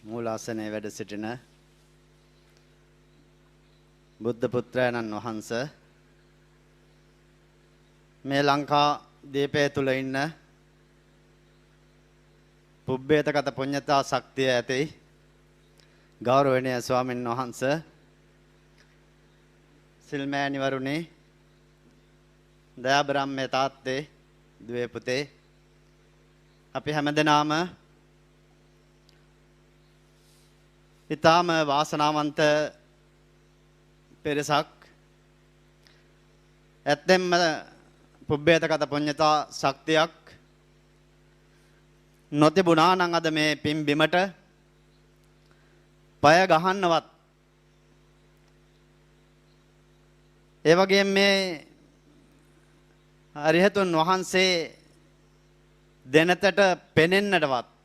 මූලාසනයේ වැඩ සිටින බුද්ධ පුත්‍රයන්න් වහන්සේ මේ ලංකා දීපය තුල ඉන්න පුබ්බේතගත පුඤ්ඤතා ශක්තිය ඇති ගෞරවනීය ස්වාමීන් වහන්සේ සිල්මෑණිවරුනි දයාබ්‍රාහ්මේ තාත්තේ දුවේ පුතේ අපි හැමදෙනාම ඊටාම වාසනාවන්ත පෙරසක් ඇත්තෙන්ම පුබ්බේතගත පුඤ්ඤතා ශක්තියක් නොතිබුණා නම් අද මේ පින් බිමට පය ගහන්නවත් ඒ වගේම මේ අරිහතුන් වහන්සේ දෙනතට පෙනෙන්නටවත්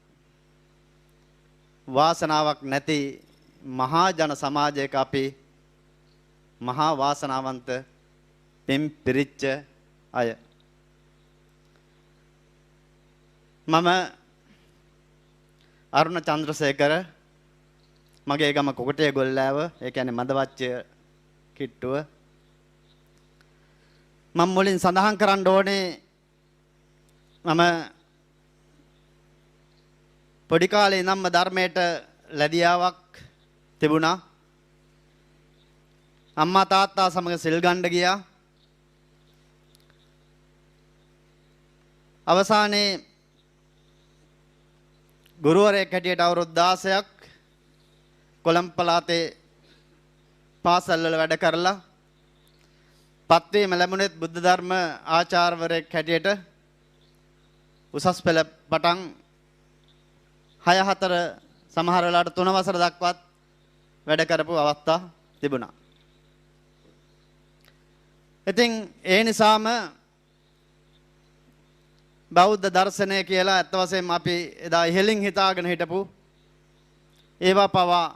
වාසනාවක් නැති මහා ජන සමාජයක අපි මහා වාසනාවන්ත පින් පිරිච්ච අය මම අරුණ චන්ද්‍රසේකර මගේ ගම කොකටේ ගොල්ලෑව ඒ කියන්නේ මදවච්චය කිට්ටුව මම මුලින් සඳහන් කරන්න ඕනේ මම පොඩි කාලේ ඉඳන්ම ධර්මයට ලැබියාවක් තිබුණා අම්මා තාත්තා සමග සිල් ගන්න ගියා අවසානයේ ගුරුවරයෙක් හැටියට අවුරුදු 16ක් කොළඹ පළාතේ පාසල් වල වැඩ කරලා පත්වීම ලැබුණෙත් බුද්ධ ධර්ම ආචාර්යවරයෙක් හැටියට උසස් පෙළ පටන් 6-4 සමහර වෙලාවට 3 වසර දක්වාත් වැඩ කරපු අවස්ථා තිබුණා. ඉතින් ඒ නිසාම බෞද්ධ දර්ශනය කියලා අත් වශයෙන්ම අපි එදා ඉහළින් හිතාගෙන හිටපු ඒවා පවා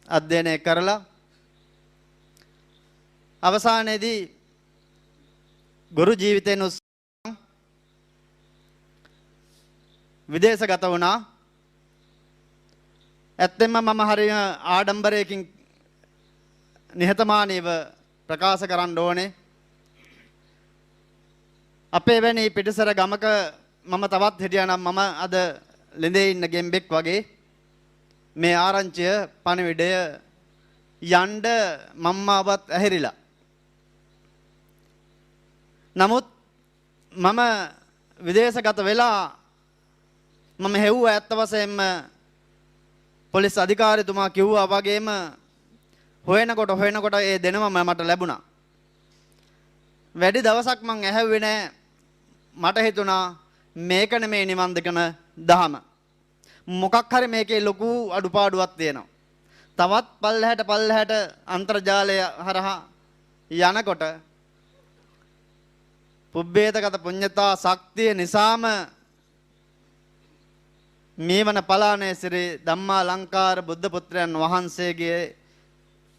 අධ්‍යයනය කරලා අවසානයේදී ගුරු ජීවිතේන විදේශගත වුණා. ඇත්තෙන්ම මම හරිය ආඩම්බරයකින් නිහතමානීව ප්‍රකාශ කරන්න ඕනේ. අපේ වැනි පිටිසර ගමක මම තවත් හිටියා නම් මම අද ළඳේ ඉන්න ගෙම්බෙක් වගේ මේ ආරංචිය පණිවිඩය යන්න මම්මාවත් ඇහිරිලා. නමුත් මම විදේශගත වෙලා මම හෙව්වා ඇත්ත වශයෙන්ම පොලිස් අධිකාරිතුමා කිව්වා වගේම හොයනකොට ඒ දෙනම මට ලැබුණා. වැඩි දවසක් මං ඇහැව්වේ නෑ. මට හිතුණා මේක නෙමේ නිවන් දකින දහම. මොකක් හරි මේකේ ලොකු අඩුපාඩුවක් තියෙනවා. තවත් පල්ලහැට අන්තර්ජාලය හරහා යනකොට පුබ්බේතගත පුඤ්ඤතා ශක්තිය නිසාම මේවන පලානේ ශ්‍රී ධම්මා ලංකාර බුද්ධ පුත්‍රයන් වහන්සේගේ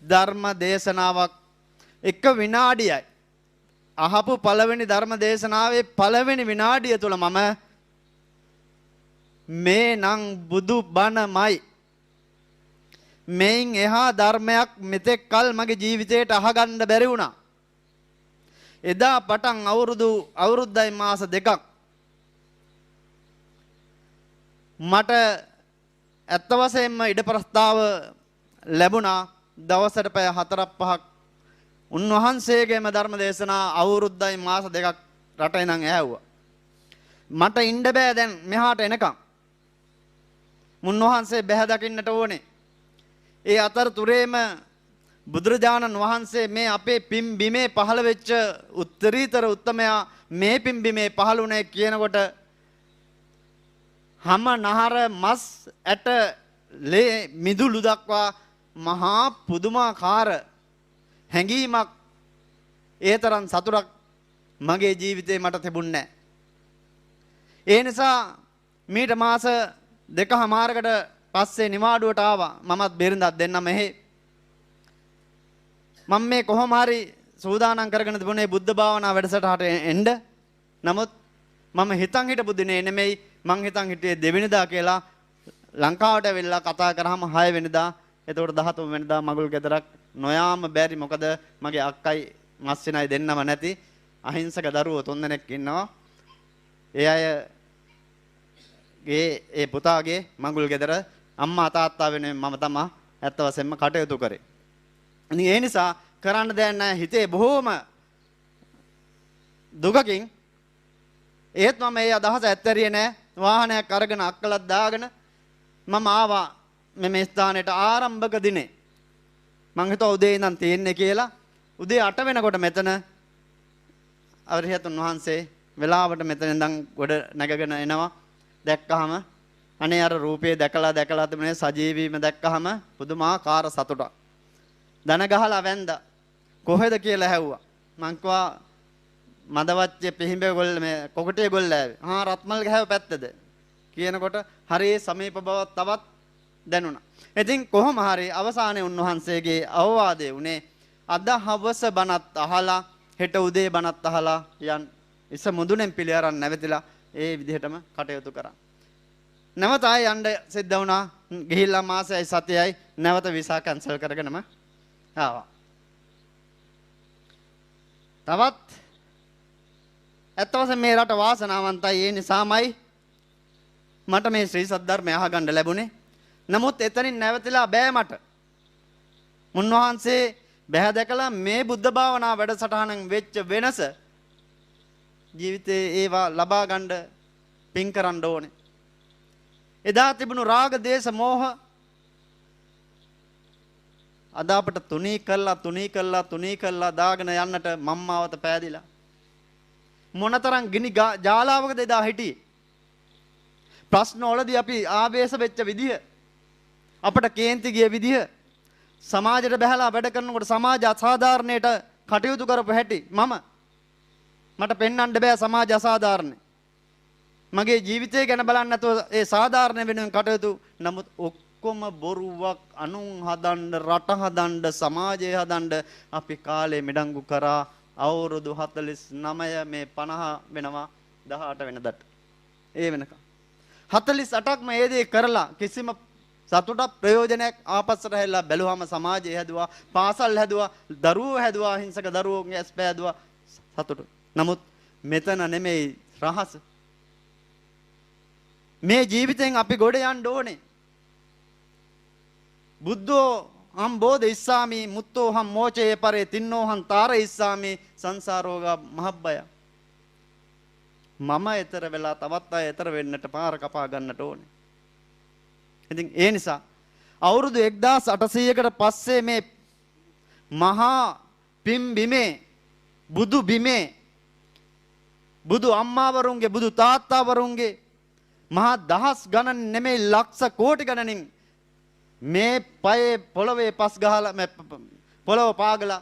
ධර්ම දේශනාවක් එක විනාඩියයි අහපු පළවෙනි ධර්ම දේශනාවේ පළවෙනි විනාඩිය තුල මම මේ නම් බුදු බණමයි මේන් එහා ධර්මයක් මෙතෙක් කල මගේ ජීවිතේට අහගන්න බැරි වුණා. එදා පටන් අවුරුද්දයි මාස 2ක් මට ඇත්ත වශයෙන්ම ඉඩ ප්‍රස්තාව ලැබුණා. දවසට පැය 4-5ක් උන්වහන්සේගේම ධර්ම දේශනා අවුරුද්දයි මාස 2ක් රටේ නම් ඇහුවා. මට ඉන්න බෑ දැන් මෙහාට එනකම්. මුන්වහන්සේ බැහැ දකින්නට ඕනේ. ඒ අතරතුරේම බුදුරජාණන් වහන්සේ මේ අපේ පින් බිමේ පහළ වෙච්ච උත්තරීතර උත්තමයා මේ පින් බිමේ පහළුනේ කියනකොට හැම නහර මස් ඇට ලේ මිදුළු දක්වා මහා පුදුමාකාර හැඟීමක් ඒ තරම් සතුටක් මගේ ජීවිතේ මට තිබුණේ නැහැ. ඒ නිසා මීට මාස 2කමාරකට පස්සේ නිවාඩුවට ආවා. මමත් බෙරිඳක් දෙන්නම මෙහෙ. මම මේ කොහොම හරි සූදානම් කරගෙන තිබුණේ බුද්ධ භාවනා වැඩසටහනට එන්න. නමුත් මම හිතන් හිටපු දිනේ නෙමෙයි මං හිතන් හිටියේ දෙවෙනිදා කියලා ලංකාවට ඇවිල්ලා කතා කරාම 6 වෙනිදා එතකොට 13 වෙනිදා මගුල් ගෙදරක් නොයාම බැරි මොකද මගේ අක්කයි මස්සිනයි දෙන්නම නැති අහිංසක දරුවෝ 3 දෙනෙක් ඉන්නවා. ඒ අයගේ ඒ පුතාගේ මගුල් ගෙදර අම්මා තාත්තා වෙනුවෙන් මම තමයි ඇත්ත වශයෙන්ම කටයුතු කරේ. ඉතින් ඒ නිසා කරන්න දෙයක් නැහැ හිතේ බොහොම දුකකින් ඒත් මම මේ අදහස ඇත්තරියේ නැහැ. වාහනයක් අරගෙන අක්කලක් දාගෙන මම ආවා මේ ස්ථානෙට ආරම්භක දිනේ. මං හිතුවා උදේ ඉඳන් තියෙන්නේ කියලා. උදේ 8 වෙනකොට මෙතන අවරිහතුන් වහන්සේ වෙලාවට මෙතන ඉඳන් ගොඩ නැගගෙන එනවා. දැක්කහම අනේ අර රූපේ දැකලා තිබුණේ සජීවීම දැක්කහම පුදුමාකාර සතුටක්. දන ගහලා වැන්දා. කොහෙද කියලා ඇහුවා. මං කිව්වා මදවච්චේ පිහිඹේ ගොල්ල මේ කොකටේ ගොල්ල ආවේ. රත්මල් ගහව පැත්තද කියනකොට හරිය සමීප බවක් තවත් දැනුණා. ඉතින් කොහොම හරි අවසානයේ උන්වහන්සේගේ අවවාදය උනේ අද හවස බණත් අහලා හෙට උදේ බණත් අහලා යන් ඉස මුදුනෙන් පිළි අරන් නැවතිලා ඒ විදිහටම කටයුතු කරා. නැවත ආය යන්න සිද්ධ වුණා. ගිහිල්ලා මාසෙයි සතියයි නැවත වීසා කැන්සල් කරගෙනම ආවා. තවත් ඇත්ත වශයෙන්ම මේ රට වාසනාවන්තයි. ඒ නිසාමයි මට මේ ශ්‍රී සද්ධර්මය අහගන්න ලැබුණේ. නමුත් එතනින් නැවතිලා බෑ මට. මුන්වහන්සේ බැහැ දැකලා මේ බුද්ධ භාවනා වැඩසටහනෙන් වෙච්ච වෙනස ජීවිතේ ඒවා ලබා ගන්න පින් කරන්න ඕනේ. එදා තිබුණු රාග දේශ මෝහ අද අපට තුනී කළා දාගෙන යන්නට මම්මාවත පෑදිලා. මොනතරම් ගිනි ජාලාවකද එදා හිටියේ. ප්‍රශ්න වලදී අපි ආවේශ වෙච්ච විදිය, අපට කේන්ති ගිය විදිය, සමාජයට බහැලා වැඩ කරනකොට සමාජ අසාධාරණයට කටයුතු කරපු හැටි මට පෙන්වන්න බෑ සමාජ අසාධාරණ. මගේ ජීවිතය ගැන බලන්න නැතුව ඒ සාධාරණ වෙනුවෙන් කටයුතු. නමුත් ඔක්කොම බොරුවක් අනුන් හදන්න, රට හදන්න, සමාජය හදන්න අපි කාලේ මිඩංගු කරා. අවුරුදු 49 මේ 50 වෙනවා 18 වෙනිදාට. ඒ වෙනකම් 48ක් මේ දේ කරලා කිසිම සතුටක් ප්‍රයෝජනයක් ආපස්සට හැල්ලා බැලුවාම සමාජය හැදුවා, පාසල් හැදුවා, දරුවෝ හැදුවා, හිංසක දරුවෝගේ ඇස් පෑදුවා සතුට. නමුත් මෙතන නෙමෙයි රහස. මේ ජීවිතෙන් අපි ගොඩ යන්න ඕනේ. බුද්ධෝ හම් බෝධ ඉස්සාමි මුත්තෝ හම් මෝචේ පරේ තින්නෝ හම් තාර ඉස්සාමි සංසාරෝගා මහබ්බය. මම ඊතර වෙලා තවත් අය ඊතර වෙන්නට පාර කපා ගන්නට ඕනේ. ඉතින් ඒ නිසා අවුරුදු 1800කට පස්සේ මේ මහා පින් බිමේ බුදු බිමේ බුදු අම්මාවරුන්ගේ බුදු තාත්තාවරුන්ගේ මහා දහස් ගණන් නෙමෙයි ලක්ෂ කෝටි ගණනින් මේ පයේ පොළවේ පස් ගහලා පොළව පාගලා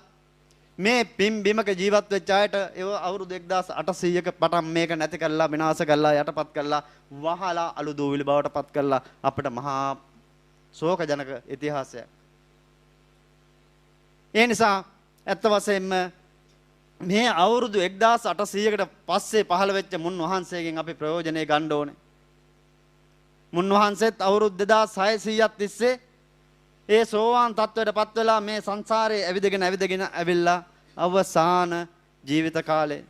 මේ පින් බිමක ජීවත් වෙච්ච අයට ඒ අවුරුදු 1800ක පටන් මේක නැති කරලා විනාශ කරලා යටපත් කරලා වහලා අලු දූවිලි බවට පත් කරලා අපිට මහා ශෝකජනක ඉතිහාසයක්. ඒ නිසා ඇත්ත වශයෙන්ම මේ අවුරුදු 1800කට පස්සේ පහළ වෙච්ච මුන් වහන්සේගෙන් අපි ප්‍රයෝජනෙ ගන්න ඕනේ. මුන් වහන්සේත් අවුරුදු 2600ක් තිස්සේ ඒ සෝවාන් තත්වයටපත් වෙලා මේ සංසාරේ ඇවිදගෙන ඇවිල්ලා අවසාන ජීවිත කාලේ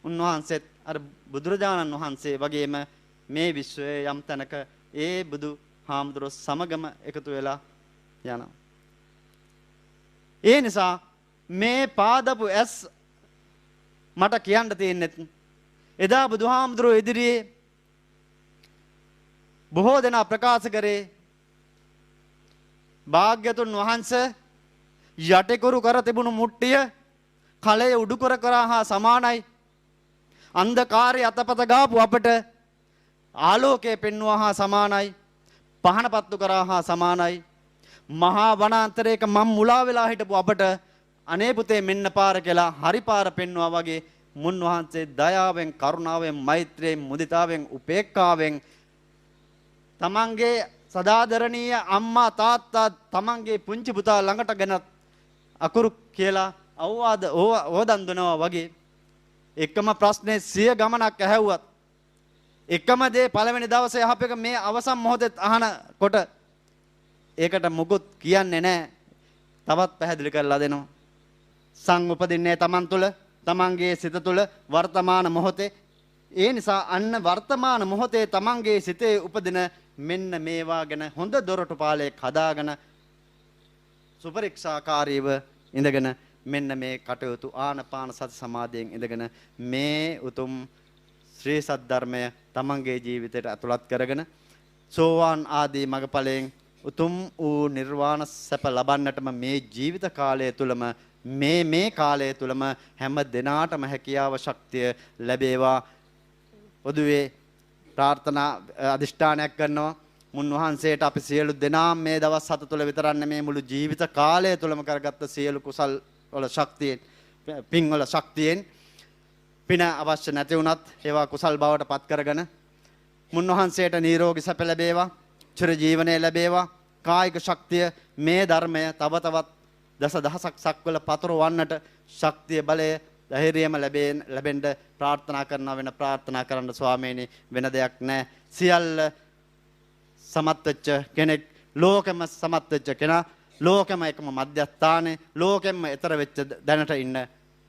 උන්වහන්සේත් අර බුදුරජාණන් වහන්සේ වගේම මේ විශ්වයේ යම් තැනක ඒ බුදු හාමුදුරුවෝ සමගම එකතු වෙලා යනවා. ඒ නිසා මේ පාදපු ඇස් මට කියන්න තියෙන්නේ එදා බුදුහාමුදුරුවෝ ඉදිරියේ බොහෝ දෙනා ප්‍රකාශ කරේ භාග්‍යතුන් වහන්සේ යටිකුරු කර තිබුණු මුට්ටිය කලයේ උඩුකර කරා හා සමානයි. අන්ධකාරයේ අතපත ගාපු අපට ආලෝකයේ පෙන්වුවා හා සමානයි. පහන පත්තු කරා හා සමානයි. මහා වනාන්තරයක මම් මුලා වෙලා හිටපු අපට අනේ පුතේ මෙන්න පාර කියලා හරි පාර පෙන්වුවා වගේ මුන් වහන්සේ දයාවෙන්, කරුණාවෙන්, මෛත්‍රියෙන්, මුදිතාවෙන්, උපේක්ඛාවෙන් තමන්ගේ සදාදරණීය අම්මා තාත්තා තමන්ගේ පුංචි පුතා ළඟට ගෙනත් අකුරු කියලා අවවාද ඕදන් දෙනවා වගේ එකම ප්‍රශ්නේ සිය ගමනක් ඇහැව්වත් එකම දේ පළවෙනි දවසේ අහපු එක මේ අවසන් මොහොතේ අහනකොට ඒකට මුකුත් කියන්නේ නැහැ. තවත් පැහැදිලි කරලා දෙනවා. සංඋපදින්නේ තමන් තුළ, තමන්ගේ සිත තුළ වර්තමාන මොහොතේ. ඒ නිසා අන්න වර්තමාන මොහොතේ තමන්ගේ සිතේ උපදින මෙන්න මේවා ගැන හොඳ දොරටුපාලයක් හදාගෙන සුපරික්ෂාකාරීව ඉඳගෙන මෙන්න මේ කටයුතු ආනපාන සති සමාධියෙන් ඉඳගෙන මේ උතුම් ශ්‍රී සද්ධර්මය තමන්ගේ ජීවිතයට ඇතුළත් කරගෙන සෝවාන් ආදී මගඵලයෙන් උතුම් වූ නිර්වාණ සැප ලබන්නටම මේ ජීවිත කාලය තුලම මේ කාලය තුලම හැම දිනාටම හැකියාව ශක්තිය ලැබේවා. පොදුවේ ප්‍රාර්ථනා අදිෂ්ඨානයක් කරනවා. මුන්වහන්සේට අපි සියලු දෙනා මේ දවස් 7 තුල විතරක් නෙමේ මුළු ජීවිත කාලය තුලම කරගත්ත සියලු කුසල් වල ශක්තියෙන්, පින් වල ශක්තියෙන් පින අවශ්‍ය නැති වුණත් ඒවා කුසල් බවට පත් කරගෙන මුන්වහන්සේට නිරෝගී සැප ලැබේවා, චිර ජීවනය ලැබේවා, කායික ශක්තිය මේ ධර්මය තව තවත් දසදහසක් සක්වල පතරවන්නට ශක්තිය බලය ධෛර්යයම ලැබෙන්න ප්‍රාර්ථනා කරනවා. වෙන ප්‍රාර්ථනා කරන්න ස්වාමීනි වෙන දෙයක් නැහැ. සියල්ල සමත් වෙච්ච කෙනෙක්, ලෝකෙම සමත් වෙච්ච කෙනා, ලෝකෙම එකම මධ්‍යස්ථානයේ, ලෝකෙම ඈතර වෙච්ච දැනට ඉන්න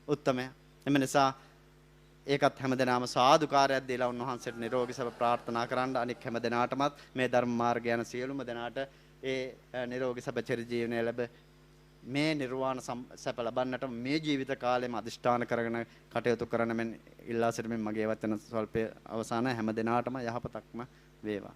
උත්තමය. එම නිසා ඒකත් හැමදෙනාම සාදුකාරයක් දීලා උන්වහන්සේට නිරෝගී සබ ප්‍රාර්ථනා කරන්න. අනික් හැමදෙනාටමත් මේ ධර්ම මාර්ගය යන සියලුම දෙනාට ඒ නිරෝගී සබ චිර ජීවනය ලැබ මේ නිර්වාණ සැප ලබන්නට මේ ජීවිත කාලෙම අදිෂ්ඨාන කරගෙන කටයුතු කරන මෙන් ඉල්ලා සිටමින් මගේ වචන ස්වල්පය අවසాన හැමදෙනාටම යහපතක්ම වේවා.